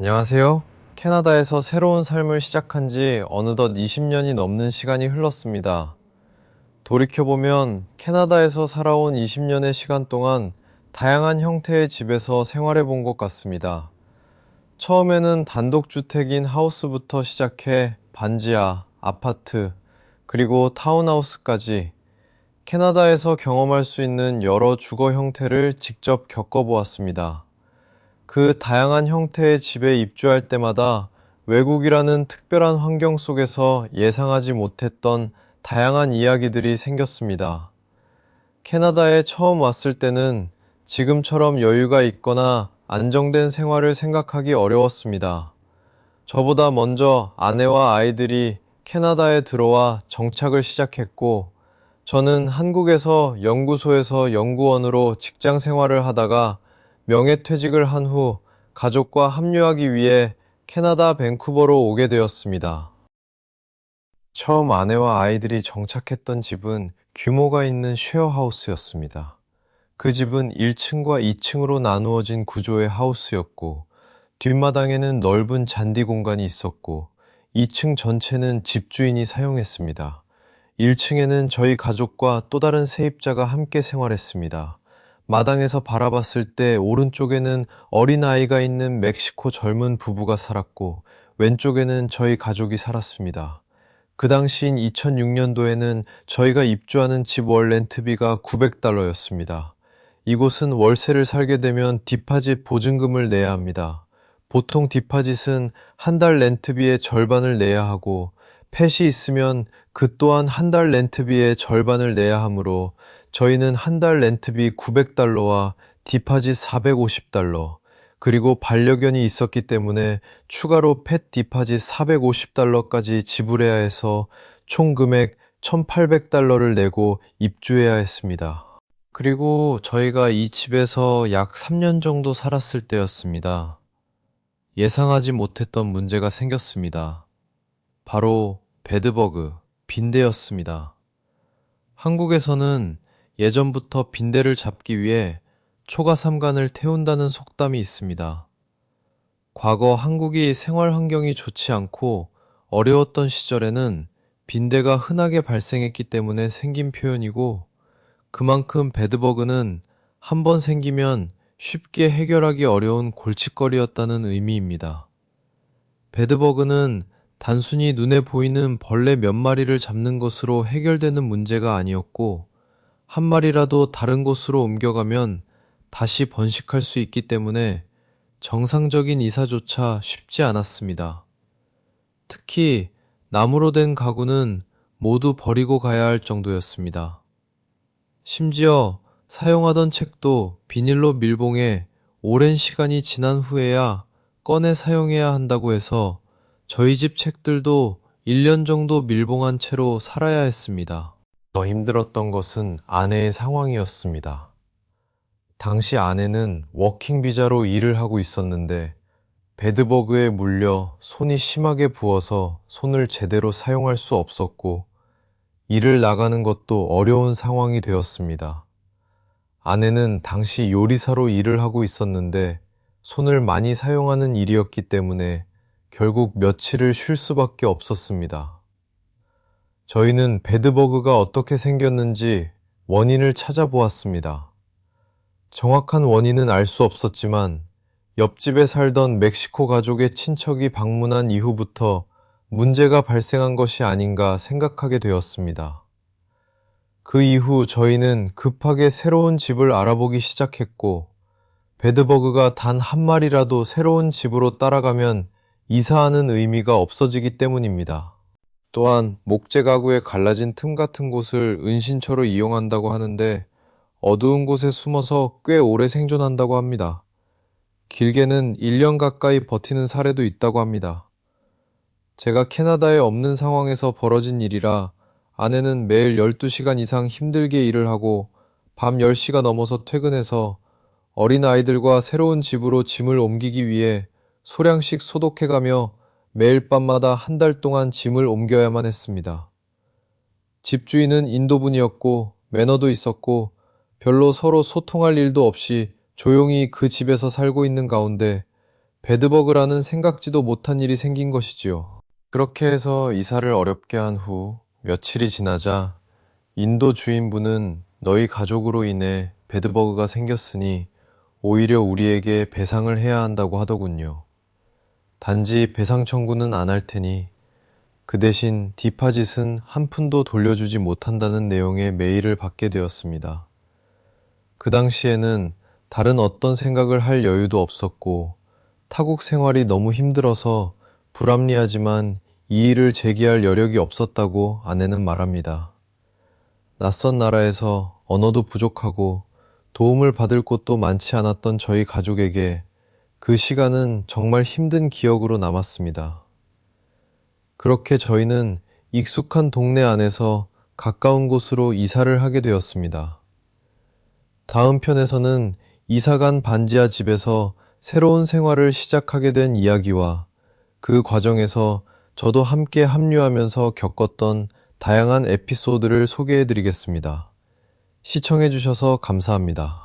안녕하세요. 캐나다에서 새로운 삶을 시작한 지 어느덧 20년이 넘는 시간이 흘렀습니다. 돌이켜보면 캐나다에서 살아온 20년의 시간 동안 다양한 형태의 집에서 생활해 본 것 같습니다. 처음에는 단독주택인 하우스부터 시작해 반지하, 아파트, 그리고 타운하우스까지 캐나다에서 경험할 수 있는 여러 주거 형태를 직접 겪어보았습니다. 그 다양한 형태의 집에 입주할 때마다 외국이라는 특별한 환경 속에서 예상하지 못했던 다양한 이야기들이 생겼습니다. 캐나다에 처음 왔을 때는 지금처럼 여유가 있거나 안정된 생활을 생각하기 어려웠습니다. 저보다 먼저 아내와 아이들이 캐나다에 들어와 정착을 시작했고, 저는 한국에서 연구소에서 연구원으로 직장 생활을 하다가 명예퇴직을 한 후 가족과 합류하기 위해 캐나다 밴쿠버로 오게 되었습니다. 처음 아내와 아이들이 정착했던 집은 규모가 있는 쉐어하우스였습니다. 그 집은 1층과 2층으로 나누어진 구조의 하우스였고, 뒷마당에는 넓은 잔디 공간이 있었고, 2층 전체는 집주인이 사용했습니다. 1층에는 저희 가족과 또 다른 세입자가 함께 생활했습니다. 마당에서 바라봤을 때 오른쪽에는 어린아이가 있는 멕시코 젊은 부부가 살았고, 왼쪽에는 저희 가족이 살았습니다. 그 당시인 2006년도에는 저희가 입주하는 집 월 렌트비가 $900였습니다. 이곳은 월세를 살게 되면 디파짓 보증금을 내야 합니다. 보통 디파짓은 한 달 렌트비의 절반을 내야 하고, 펫이 있으면 그 또한 한 달 렌트비의 절반을 내야 하므로 저희는 한 달 렌트비 $900와 디파짓 $450, 그리고 반려견이 있었기 때문에 추가로 펫 디파짓 $450까지 지불해야 해서 총 금액 $1,800를 내고 입주해야 했습니다. 그리고 저희가 이 집에서 약 3년 정도 살았을 때였습니다. 예상하지 못했던 문제가 생겼습니다. 바로 베드버그, 빈대였습니다. 한국에서는 예전부터 빈대를 잡기 위해 초가삼간을 태운다는 속담이 있습니다. 과거 한국이 생활 환경이 좋지 않고 어려웠던 시절에는 빈대가 흔하게 발생했기 때문에 생긴 표현이고, 그만큼 베드버그는 한 번 생기면 쉽게 해결하기 어려운 골칫거리였다는 의미입니다. 베드버그는 단순히 눈에 보이는 벌레 몇 마리를 잡는 것으로 해결되는 문제가 아니었고, 한 마리라도 다른 곳으로 옮겨가면 다시 번식할 수 있기 때문에 정상적인 이사조차 쉽지 않았습니다. 특히 나무로 된 가구는 모두 버리고 가야 할 정도였습니다. 심지어 사용하던 책도 비닐로 밀봉해 오랜 시간이 지난 후에야 꺼내 사용해야 한다고 해서 저희 집 책들도 1년 정도 밀봉한 채로 살아야 했습니다. 더 힘들었던 것은 아내의 상황이었습니다. 당시 아내는 워킹 비자로 일을 하고 있었는데 베드버그에 물려 손이 심하게 부어서 손을 제대로 사용할 수 없었고, 일을 나가는 것도 어려운 상황이 되었습니다. 아내는 당시 요리사로 일을 하고 있었는데 손을 많이 사용하는 일이었기 때문에 결국 며칠을 쉴 수밖에 없었습니다. 저희는 베드버그가 어떻게 생겼는지 원인을 찾아보았습니다. 정확한 원인은 알 수 없었지만 옆집에 살던 멕시코 가족의 친척이 방문한 이후부터 문제가 발생한 것이 아닌가 생각하게 되었습니다. 그 이후 저희는 급하게 새로운 집을 알아보기 시작했고, 베드버그가 단 한 마리라도 새로운 집으로 따라가면 이사하는 의미가 없어지기 때문입니다. 또한 목재 가구의 갈라진 틈 같은 곳을 은신처로 이용한다고 하는데, 어두운 곳에 숨어서 꽤 오래 생존한다고 합니다. 길게는 1년 가까이 버티는 사례도 있다고 합니다. 제가 캐나다에 없는 상황에서 벌어진 일이라 아내는 매일 12시간 이상 힘들게 일을 하고 밤 10시가 넘어서 퇴근해서 어린 아이들과 새로운 집으로 짐을 옮기기 위해 소량씩 소독해가며 매일 밤마다 한 달 동안 짐을 옮겨야만 했습니다. 집주인은 인도분이었고 매너도 있었고 별로 서로 소통할 일도 없이 조용히 그 집에서 살고 있는 가운데 배드버그라는 생각지도 못한 일이 생긴 것이지요. 그렇게 해서 이사를 어렵게 한 후 며칠이 지나자 인도 주인분은 너희 가족으로 인해 배드버그가 생겼으니 오히려 우리에게 배상을 해야 한다고 하더군요. 단지 배상 청구는 안 할 테니 그 대신 디파짓은 한 푼도 돌려주지 못한다는 내용의 메일을 받게 되었습니다. 그 당시에는 다른 어떤 생각을 할 여유도 없었고 타국 생활이 너무 힘들어서 불합리하지만 이 일을 제기할 여력이 없었다고 아내는 말합니다. 낯선 나라에서 언어도 부족하고 도움을 받을 곳도 많지 않았던 저희 가족에게 그 시간은 정말 힘든 기억으로 남았습니다. 그렇게 저희는 익숙한 동네 안에서 가까운 곳으로 이사를 하게 되었습니다. 다음 편에서는 이사간 반지하 집에서 새로운 생활을 시작하게 된 이야기와 그 과정에서 저도 함께 합류하면서 겪었던 다양한 에피소드를 소개해 드리겠습니다. 시청해 주셔서 감사합니다.